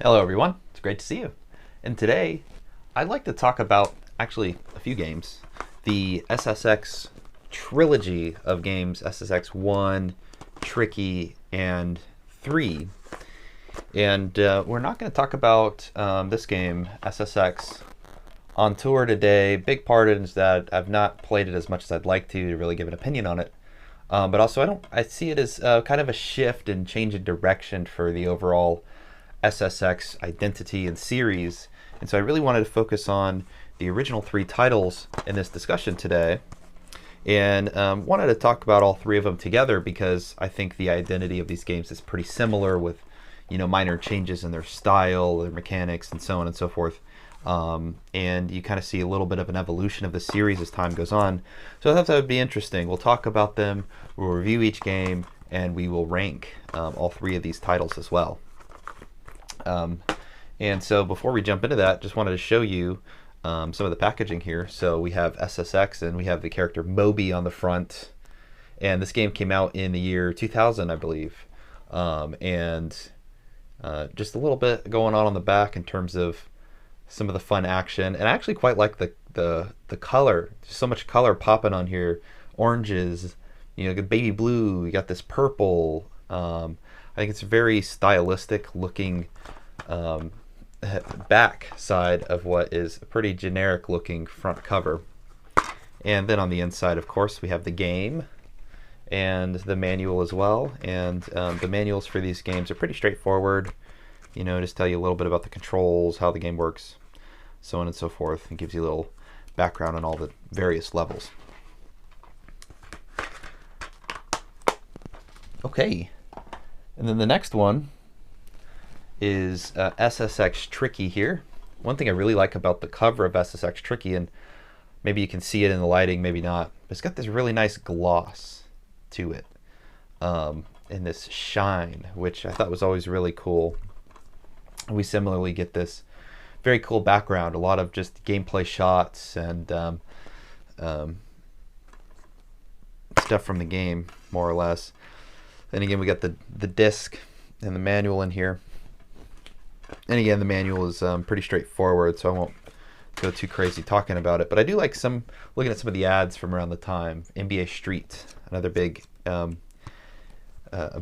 Hello everyone, it's great to see you. And today, I'd like to talk about actually a few games. The SSX Trilogy of games, SSX 1, Tricky, and 3. And we're not going to talk about this game, SSX, on tour today. Big part is that I've not played it as much as I'd like to really give an opinion on it. But also I see it as kind of a shift and change in direction for the overall SSX identity and series. And so I really wanted to focus on the original 3 titles in this discussion today, and wanted to talk about all 3 of them together because I think the identity of these games is pretty similar with, minor changes in their style, their mechanics, and so on and so forth. And you kind of see a little bit of an evolution of the series as time goes on. So I thought that would be interesting. We'll talk about them, we'll review each game, and we will rank all 3 of these titles as well. And so before we jump into that, just wanted to show you some of the packaging here. So we have SSX and we have the character Moby on the front. And this game came out in the year 2000, I believe. And just a little bit going on the back in terms of some of the fun action. And I actually quite like the color. There's so much color popping on here. Oranges, baby blue, you got this purple. I think it's a very stylistic looking back side of what is a pretty generic looking front cover. And then on the inside, of course, we have the game and the manual as well. And the manuals for these games are pretty straightforward. Just tell you a little bit about the controls, how the game works, so on and so forth, and gives you a little background on all the various levels. Okay. And then the next one is SSX Tricky here. One thing I really like about the cover of SSX Tricky, and maybe you can see it in the lighting, maybe not, but it's got this really nice gloss to it, and this shine, which I thought was always really cool. We similarly get this very cool background, a lot of just gameplay shots and stuff from the game, more or less. Then again, we got the disc and the manual in here. And again, the manual is pretty straightforward, so I won't go too crazy talking about it. But I do like looking at some of the ads from around the time. NBA Street, another big, a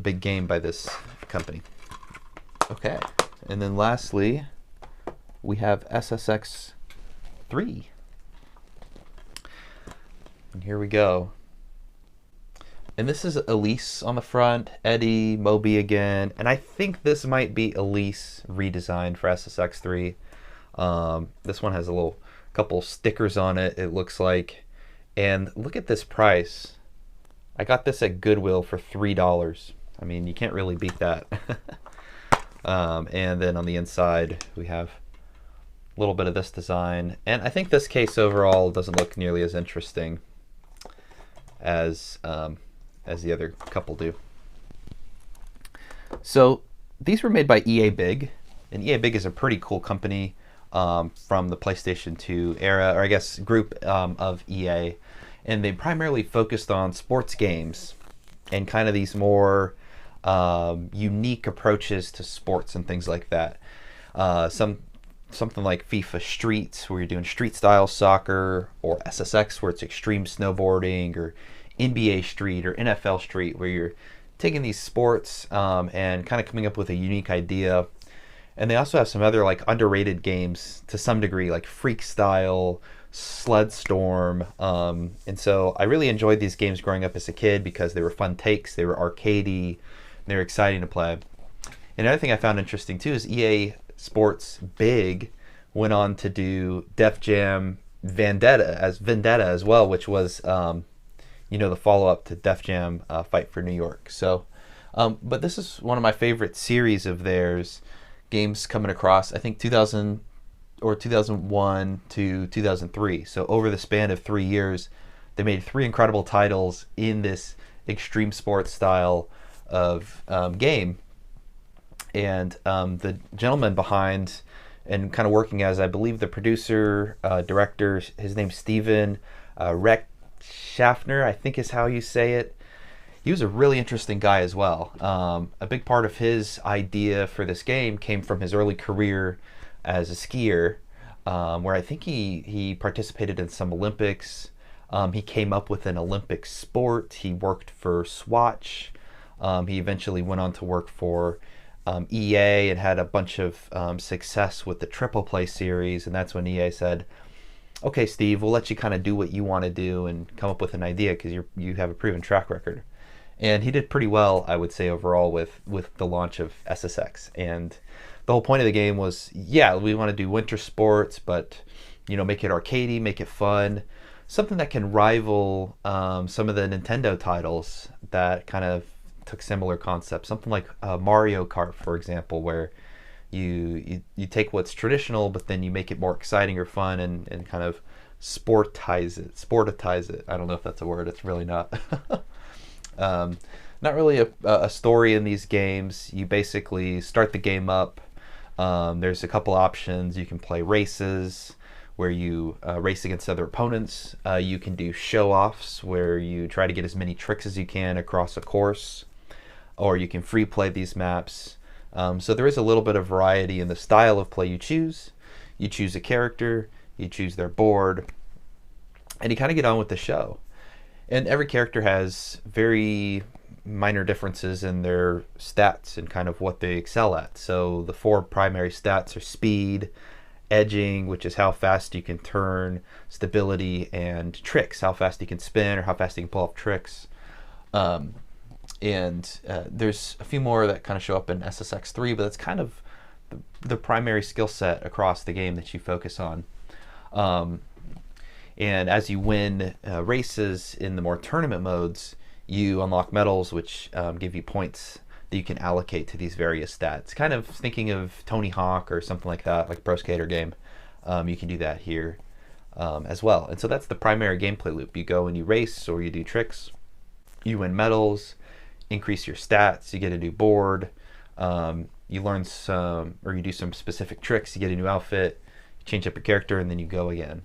big game by this company. Okay, and then lastly, we have SSX 3. And here we go. And this is Elise on the front, Eddie, Moby again, and I think this might be Elise redesigned for SSX3. This one has a couple stickers on it, it looks like. And look at this price. I got this at Goodwill for $3. I mean, you can't really beat that. And then on the inside, we have a little bit of this design. And I think this case overall doesn't look nearly as interesting as the other couple do. So these were made by EA Big, and EA Big is a pretty cool company from the PlayStation 2 era, or I guess group of EA, and they primarily focused on sports games and kind of these more unique approaches to sports and things like that. Something like FIFA Street, where you're doing street style soccer, or SSX, where it's extreme snowboarding, or NBA Street or NFL Street, where you're taking these sports and kind of coming up with a unique idea. And they also have some other underrated games to some degree, like Freak Style, Sled Storm. And so I really enjoyed these games growing up as a kid because they were fun takes, they were arcadey, they were exciting to play. And another thing I found interesting too is EA Sports Big went on to do Def Jam Vendetta as well, which was the follow-up to Def Jam Fight for New York. So, but this is one of my favorite series of theirs, games coming across, I think 2000 or 2001 to 2003. So over the span of 3 years, they made 3 incredible titles in this extreme sports style of game. And the gentleman behind and kind of working as, I believe, the producer, director, his name's Steven Reck Schaffner, I think is how you say it. he was a really interesting guy as well. A big part of his idea for this game came from his early career as a skier, where I think he participated in some Olympics. He came up with an Olympic sport. He worked for Swatch. He eventually went on to work for EA and had a bunch of success with the Triple Play series. And that's when EA said, "Okay, Steve, we'll let you kind of do what you want to do and come up with an idea because you have a proven track record." And he did pretty well, I would say, overall with the launch of SSX. And the whole point of the game was, yeah, we want to do winter sports, but make it arcadey, make it fun, something that can rival some of the Nintendo titles that kind of took similar concepts. Something like Mario Kart, for example, where you take what's traditional, but then you make it more exciting or fun and kind of sportize it. I don't know if that's a word. It's really not. Not really a story in these games. You basically start the game up. There's a couple options. You can play races where you race against other opponents. You can do show-offs where you try to get as many tricks as you can across a course. Or you can free play these maps. So there is a little bit of variety in the style of play you choose. You choose a character, you choose their board, and you kind of get on with the show. And every character has very minor differences in their stats and kind of what they excel at. So the 4 primary stats are speed, edging, which is how fast you can turn, stability, and tricks, how fast you can spin or how fast you can pull off tricks. And there's a few more that kind of show up in SSX 3, but that's kind of the primary skill set across the game that you focus on. And as you win races in the more tournament modes, you unlock medals, which give you points that you can allocate to these various stats. Kind of thinking of Tony Hawk or something like that, like a Pro Skater game. You can do that here as well. And so that's the primary gameplay loop. You go and you race or you do tricks. You win medals, increase your stats, you get a new board. You learn some, or you do some specific tricks, you get a new outfit, you change up your character, and then you go again.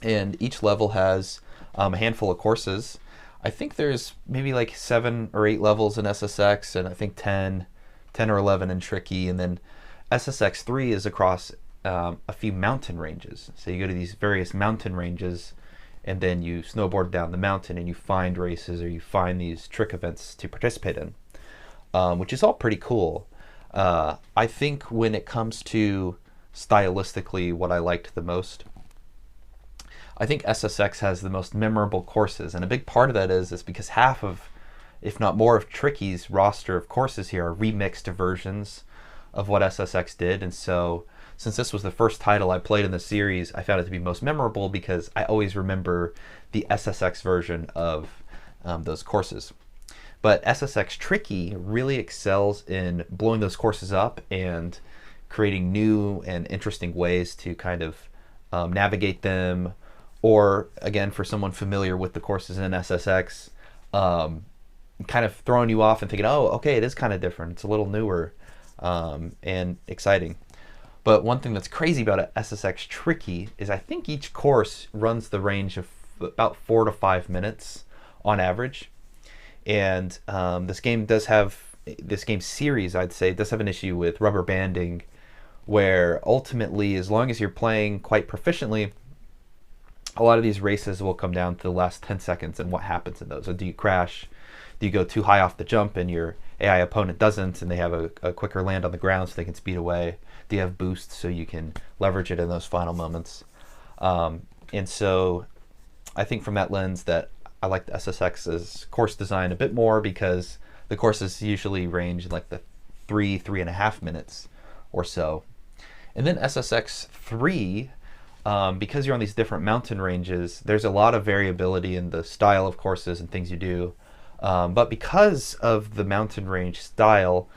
And each level has a handful of courses. I think there's maybe like 7 or 8 levels in SSX, and I think 10 or 11 in Tricky. And then SSX 3 is across a few mountain ranges. So you go to these various mountain ranges, and then you snowboard down the mountain, and you find races or you find these trick events to participate in, which is all pretty cool. I think when it comes to stylistically what I liked the most, I think SSX has the most memorable courses, and a big part of that is because half of, if not more of Tricky's roster of courses here are remixed versions of what SSX did. And so since this was the first title I played in the series, I found it to be most memorable because I always remember the SSX version of those courses. But SSX Tricky really excels in blowing those courses up and creating new and interesting ways to kind of navigate them. Or, again, for someone familiar with the courses in SSX, kind of throwing you off and thinking, oh, okay, it is kind of different. It's a little newer and exciting. But one thing that's crazy about SSX Tricky is I think each course runs the range of about 4 to 5 minutes on average. And this game series, I'd say, does have an issue with rubber banding, where ultimately, as long as you're playing quite proficiently, a lot of these races will come down to the last 10 seconds and what happens in those. So do you crash? Do you go too high off the jump and your AI opponent doesn't, and they have a quicker land on the ground so they can speed away? Do you have boosts so you can leverage it in those final moments? And so I think from that lens that I like the SSX's course design a bit more, because the courses usually range in like the 3.5 minutes or so. And then SSX 3, because you're on these different mountain ranges, there's a lot of variability in the style of courses and things you do. But because of the mountain range style,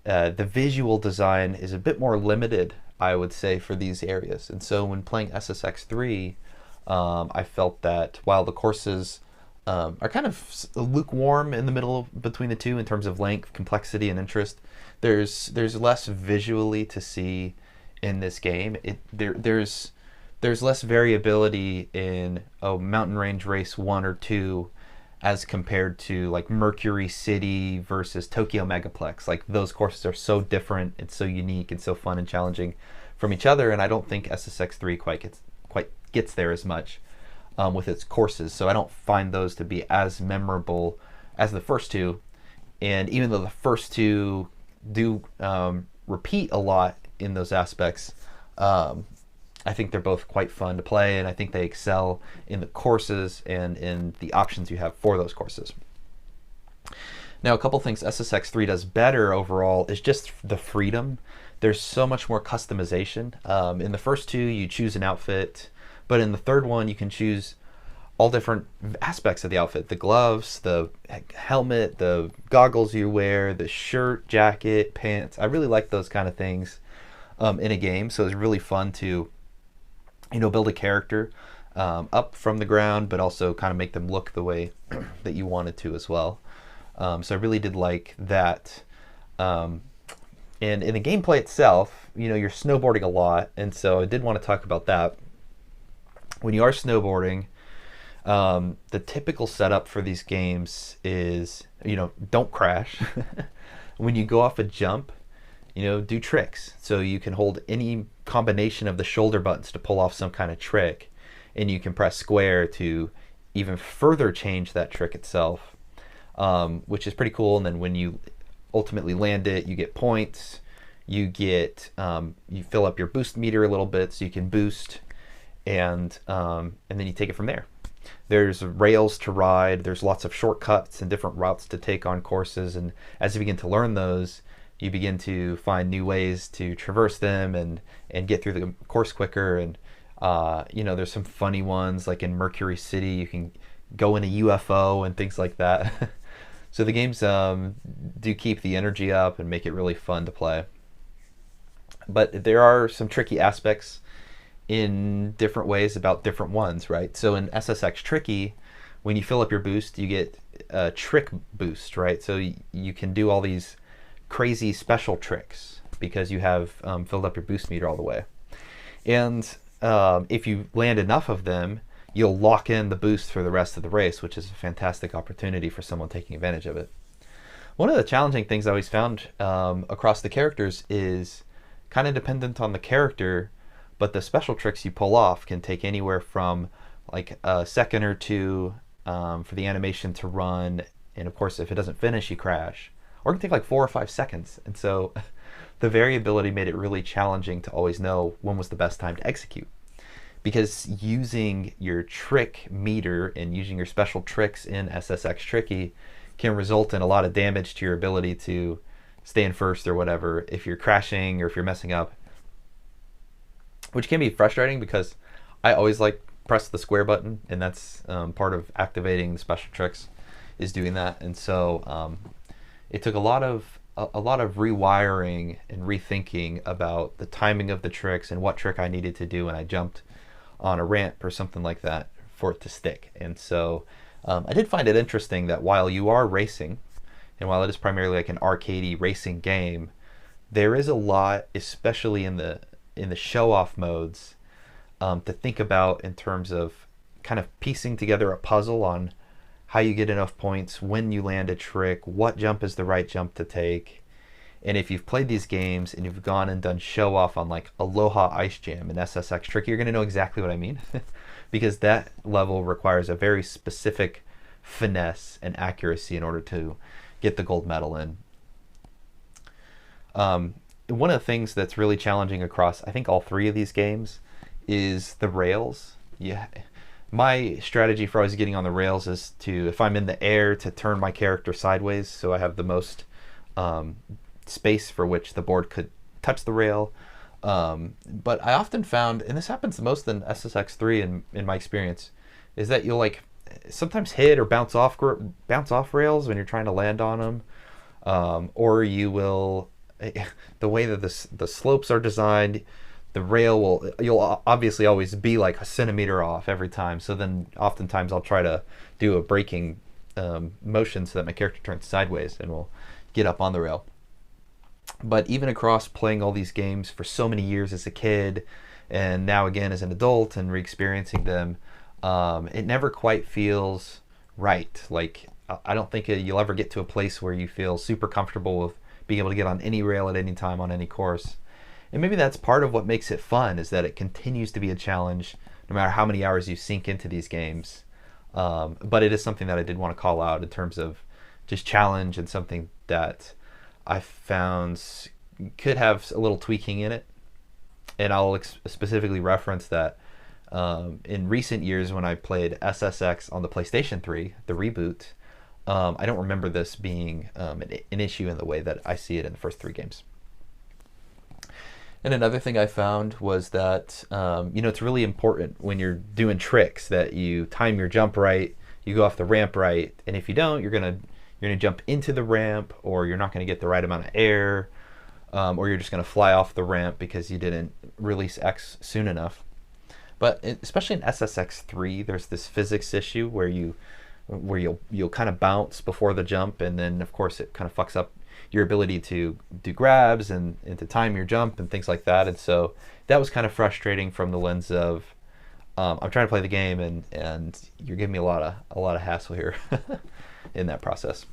the visual design is a bit more limited, I would say, for these areas. And so when playing SSX 3, I felt that while the courses are kind of lukewarm in the middle between the two in terms of length, complexity, and interest, there's less visually to see in this game. There's less variability in mountain range race 1 or 2 as compared to like Mercury City versus Tokyo Megaplex. Like those courses are so different and so unique and so fun and challenging from each other, and I don't think SSX3 quite gets there as much with its courses. So I don't find those to be as memorable as the first two. And even though the first two do repeat a lot in those aspects, I think they're both quite fun to play, and I think they excel in the courses and in the options you have for those courses. Now, a couple things SSX3 does better overall is just the freedom. There's so much more customization. In the first two, you choose an outfit, but in the third one, you can choose all different aspects of the outfit: the gloves, the helmet, the goggles you wear, the shirt, jacket, pants. I really like those kind of things in a game, so it's really fun to build a character up from the ground, but also kind of make them look the way that you wanted to as well. So I really did like that. And in the gameplay itself, you're snowboarding a lot, and so I did want to talk about that. When you are snowboarding, the typical setup for these games is, don't crash. When you go off a jump, do tricks. So you can hold any combination of the shoulder buttons to pull off some kind of trick, and you can press square to even further change that trick itself, which is pretty cool. And then when you ultimately land it, you get points. You fill up your boost meter a little bit, so you can boost, and then you take it from there. There's rails to ride. There's lots of shortcuts and different routes to take on courses, and as you begin to learn those, you begin to find new ways to traverse them and get through the course quicker. And there's some funny ones, like in Mercury City, you can go in a UFO and things like that. So the games do keep the energy up and make it really fun to play. But there are some tricky aspects in different ways about different ones, right? So in SSX Tricky, when you fill up your boost, you get a trick boost, right? So you can do all these crazy special tricks because you have filled up your boost meter all the way. And if you land enough of them, you'll lock in the boost for the rest of the race, which is a fantastic opportunity for someone taking advantage of it. One of the challenging things I always found across the characters is kind of dependent on the character, but the special tricks you pull off can take anywhere from like a second or two for the animation to run, and of course if it doesn't finish, you crash. Or it can take like 4 or 5 seconds. And so the variability made it really challenging to always know when was the best time to execute. Because using your trick meter and using your special tricks in SSX Tricky can result in a lot of damage to your ability to stay in first or whatever if you're crashing or if you're messing up. Which can be frustrating because I always like press the square button, and that's part of activating the special tricks is doing that. And so it took a lot of rewiring and rethinking about the timing of the tricks and what trick I needed to do when I jumped on a ramp or something like that for it to stick. And so I did find it interesting that while you are racing, and while it is primarily like an arcadey racing game, there is a lot, especially in the show-off modes, to think about in terms of kind of piecing together a puzzle on how you get enough points, when you land a trick, what jump is the right jump to take. And if you've played these games and you've gone and done show off on like Aloha Ice Jam and SSX Tricky, you're going to know exactly what I mean. Because that level requires a very specific finesse and accuracy in order to get the gold medal in. One of the things that's really challenging across, I think, all 3 of these games is the rails. Yeah. My strategy for always getting on the rails is to, if I'm in the air, to turn my character sideways so I have the most space for which the board could touch the rail. But I often found, and this happens the most in SSX3 in my experience, is that you'll like sometimes hit or bounce off rails when you're trying to land on them, or you will, the way that the slopes are designed, the rail you'll obviously always be like a centimeter off every time. So then oftentimes I'll try to do a braking motion so that my character turns sideways and will get up on the rail. But even across playing all these games for so many years as a kid, and now again as an adult and re-experiencing them, it never quite feels right. Like, I don't think you'll ever get to a place where you feel super comfortable with being able to get on any rail at any time on any course. And maybe that's part of what makes it fun, is that it continues to be a challenge no matter how many hours you sink into these games. But it is something that I did want to call out in terms of just challenge, and something that I found could have a little tweaking in it. And I'll specifically reference that in recent years when I played SSX on the PlayStation 3, the reboot, I don't remember this being an issue in the way that I see it in the first 3 games. And another thing I found was that it's really important when you're doing tricks that you time your jump right, you go off the ramp right, and if you don't, you're gonna jump into the ramp, or you're not gonna get the right amount of air, or you're just gonna fly off the ramp because you didn't release X soon enough. But especially in SSX 3, there's this physics issue where you'll kind of bounce before the jump, and then of course it kind of fucks up your ability to do grabs and to time your jump and things like that. And so that was kind of frustrating from the lens of I'm trying to play the game, and you're giving me a lot of hassle here in that process.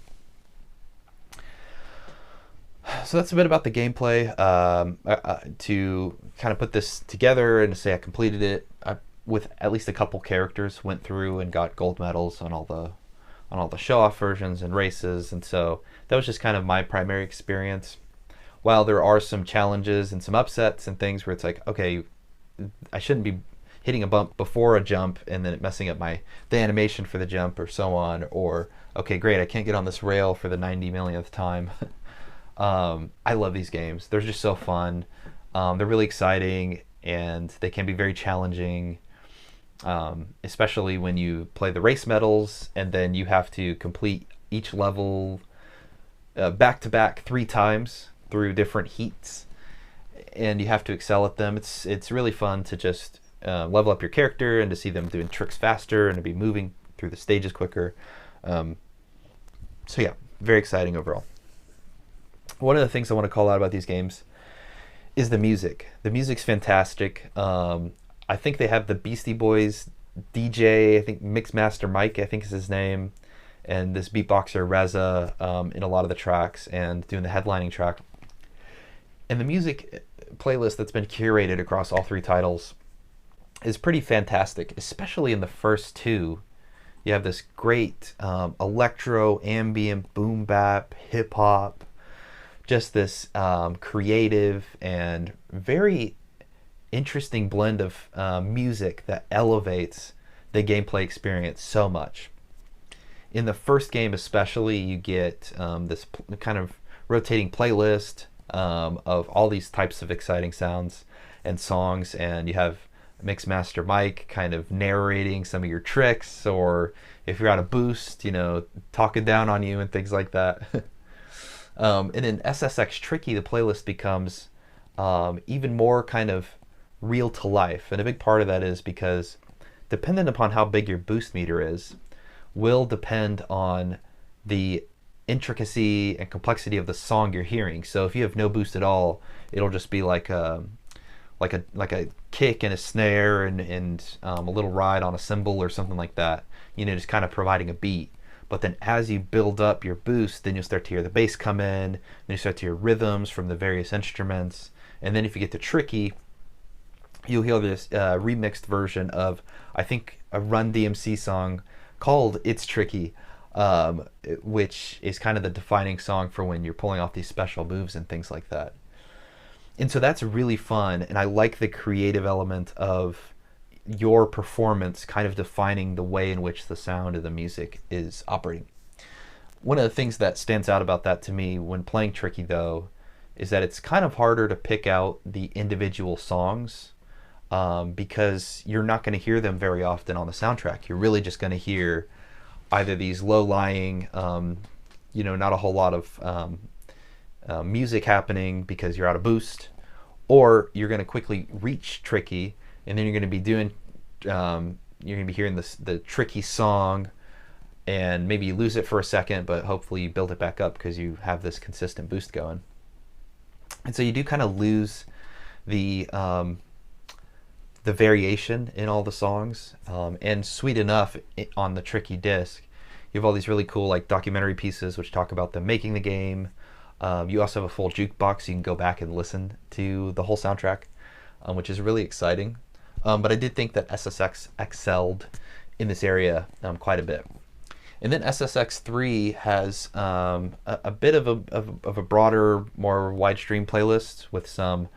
So that's a bit about the gameplay. To kind of put this together and to say I completed it with at least a couple characters, went through and got gold medals on all the show-off versions and races, and so that was just kind of my primary experience. While there are some challenges and some upsets and things where it's like, okay, I shouldn't be hitting a bump before a jump and then it messing up the animation for the jump or so on, or okay, great, I can't get on this rail for the 90 millionth time. I love these games. They're just so fun. They're really exciting, and they can be very challenging, especially when you play the race medals and then you have to complete each level back to back 3 times through different heats, and you have to excel at them. It's really fun to just level up your character and to see them doing tricks faster and to be moving through the stages quicker. So yeah, very exciting overall. One of the things I want to call out about these games is the music. The music's fantastic. I think they have the Beastie Boys DJ, I think Mixmaster Mike, I think is his name, and this beatboxer Reza in a lot of the tracks and doing the headlining track. And the music playlist that's been curated across all 3 titles is pretty fantastic, especially in the first 2. You have this great electro, ambient, boom bap, hip hop, just this creative and very interesting blend of music that elevates the gameplay experience so much. In the first game especially, you get this kind of rotating playlist of all these types of exciting sounds and songs, and you have Mixmaster Mike kind of narrating some of your tricks, or if you're out of boost, talking down on you and things like that. And in SSX Tricky, the playlist becomes even more kind of real to life. And a big part of that is because dependent upon how big your boost meter is, will depend on the intricacy and complexity of the song you're hearing. So if you have no boost at all, it'll just be like a kick and a snare and a little ride on a cymbal or something like that, just kind of providing a beat. But then as you build up your boost, then you'll start to hear the bass come in, then you start to hear rhythms from the various instruments, and then if you get to Tricky, you'll hear this remixed version of, I think, a Run DMC song called It's Tricky, which is kind of the defining song for when you're pulling off these special moves and things like that. And so that's really fun, and I like the creative element of your performance kind of defining the way in which the sound of the music is operating. One of the things that stands out about that to me when playing Tricky, though, is that it's kind of harder to pick out the individual songs because you're not going to hear them very often on the soundtrack. You're really just going to hear either these low-lying, not a whole lot of music happening because you're out of boost, or you're going to quickly reach Tricky, and then you're going to be doing, you're going to be hearing the Tricky song, and maybe you lose it for a second, but hopefully you build it back up because you have this consistent boost going. And so you do kind of lose the variation in all the songs. And sweet enough, on the Tricky disc, You have all these really cool like documentary pieces which talk about them making the game. You also have a full jukebox, so you can go back and listen to the whole soundtrack, which is really exciting. But I did think that SSX excelled in this area quite a bit. And then SSX 3 has a bit of a broader, more wide stream playlist with some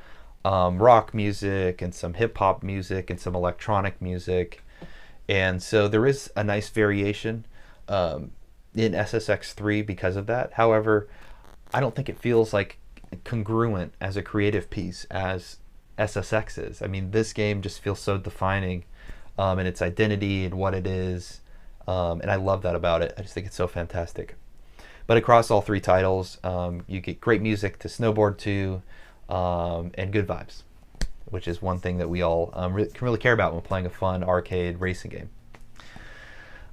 rock music and some hip hop music and some electronic music. And so there is a nice variation in SSX 3 because of that. However, I don't think it feels like congruent as a creative piece as SSX is. I mean, this game just feels so defining in its identity and what it is. And I love that about it. I just think it's so fantastic. But across all three titles, you get great music to snowboard to and good vibes, which is one thing that we all can really care about when playing a fun arcade racing game.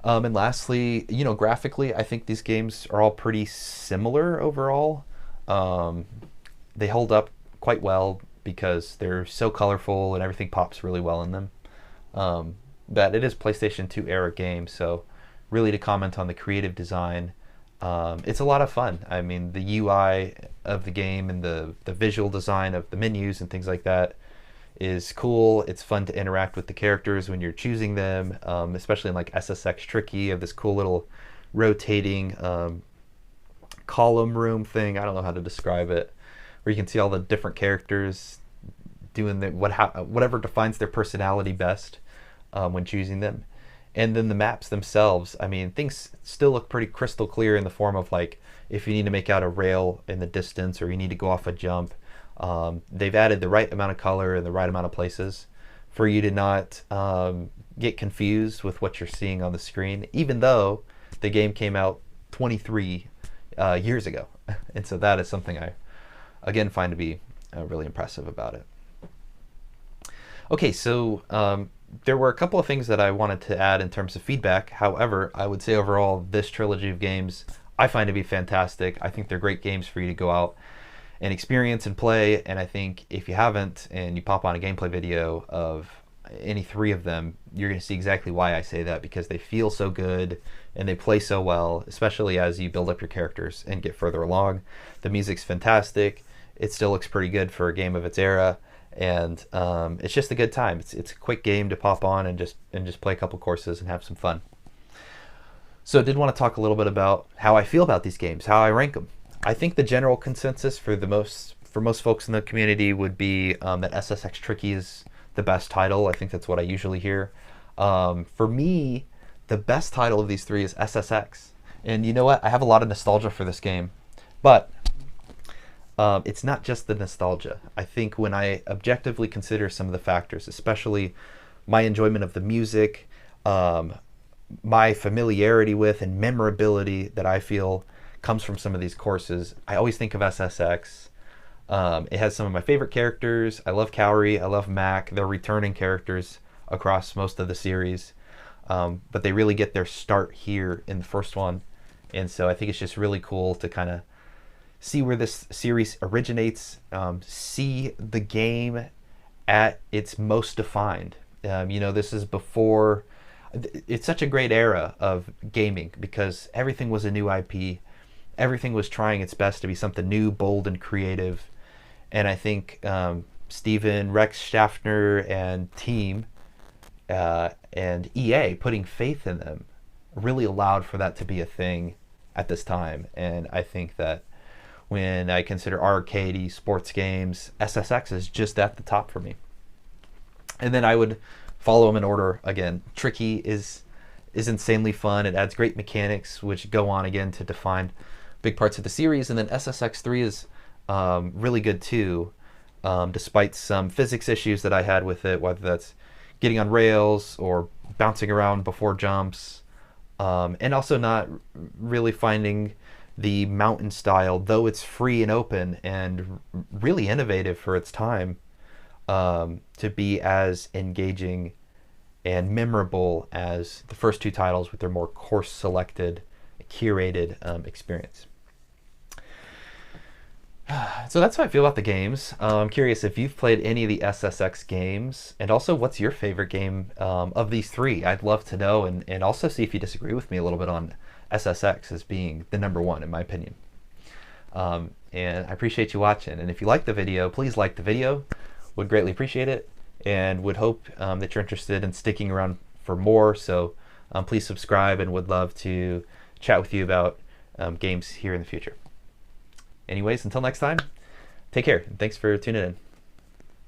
And lastly, graphically, I think these games are all pretty similar overall. They hold up quite well because they're so colorful and everything pops really well in them. That it is PlayStation 2 era game, so really to comment on the creative design, it's a lot of fun. I mean, the UI of the game and the visual design of the menus and things like that is cool. It's fun to interact with the characters when you're choosing them, especially in like SSX Tricky, of this cool little rotating column room thing. I don't know how to describe it, where you can see all the different characters doing whatever defines their personality best when choosing them. And then the maps themselves, I mean, things still look pretty crystal clear in the form of like if you need to make out a rail in the distance or you need to go off a jump. They've added the right amount of color in the right amount of places for you to not get confused with what you're seeing on the screen, even though the game came out 23 years ago. And so that is something I, again, find to be really impressive about it. Okay, so there were a couple of things that I wanted to add in terms of feedback. However, I would say overall, this trilogy of games I find to be fantastic. I think they're great games for you to go out and experience and play. And I think if you haven't and you pop on a gameplay video of any three of them, you're going to see exactly why I say that, because they feel so good and they play so well, especially as you build up your characters and get further along. The music's fantastic. It still looks pretty good for a game of its era. And it's just a good time. It's a quick game to pop on and just play a couple courses and have some fun. So I did want to talk a little bit about how I feel about these games, how I rank them. I think the general consensus for most folks in the community would be that SSX Tricky is the best title. I think that's what I usually hear. For me, the best title of these three is SSX. And you know what? I have a lot of nostalgia for this game, but it's not just the nostalgia. I think when I objectively consider some of the factors, especially my enjoyment of the music, my familiarity with and memorability that I feel comes from some of these courses, I always think of SSX. It has some of my favorite characters. I love Cowrie, I love Mac. They're returning characters across most of the series, but they really get their start here in the first one. And so I think it's just really cool to kind of see where this series originates, see the game at its most defined. This is before, it's such a great era of gaming because everything was a new IP. Everything was trying its best to be something new, bold, and creative. And I think Steven, Rex Schaffner, and team and EA putting faith in them really allowed for that to be a thing at this time. And I think that when I consider arcadey sports games, SSX is just at the top for me. And then I would follow them in order again. Tricky is insanely fun. It adds great mechanics, which go on again to define big parts of the series. And then SSX 3 is really good too, despite some physics issues that I had with it, whether that's getting on rails or bouncing around before jumps, and also not really finding the mountain style, though it's free and open and really innovative for its time, to be as engaging and memorable as the first two titles with their more course selected, curated experience. So that's how I feel about the games. I'm curious if you've played any of the SSX games, and also what's your favorite game of these three. I'd love to know, and also see if you disagree with me a little bit on SSX as being the #1 in my opinion. And I appreciate you watching. And if you like the video, please like the video. Would greatly appreciate it, and would hope that you're interested in sticking around for more. So please subscribe, and would love to chat with you about games here in the future. Anyways, until next time, take care, and thanks for tuning in.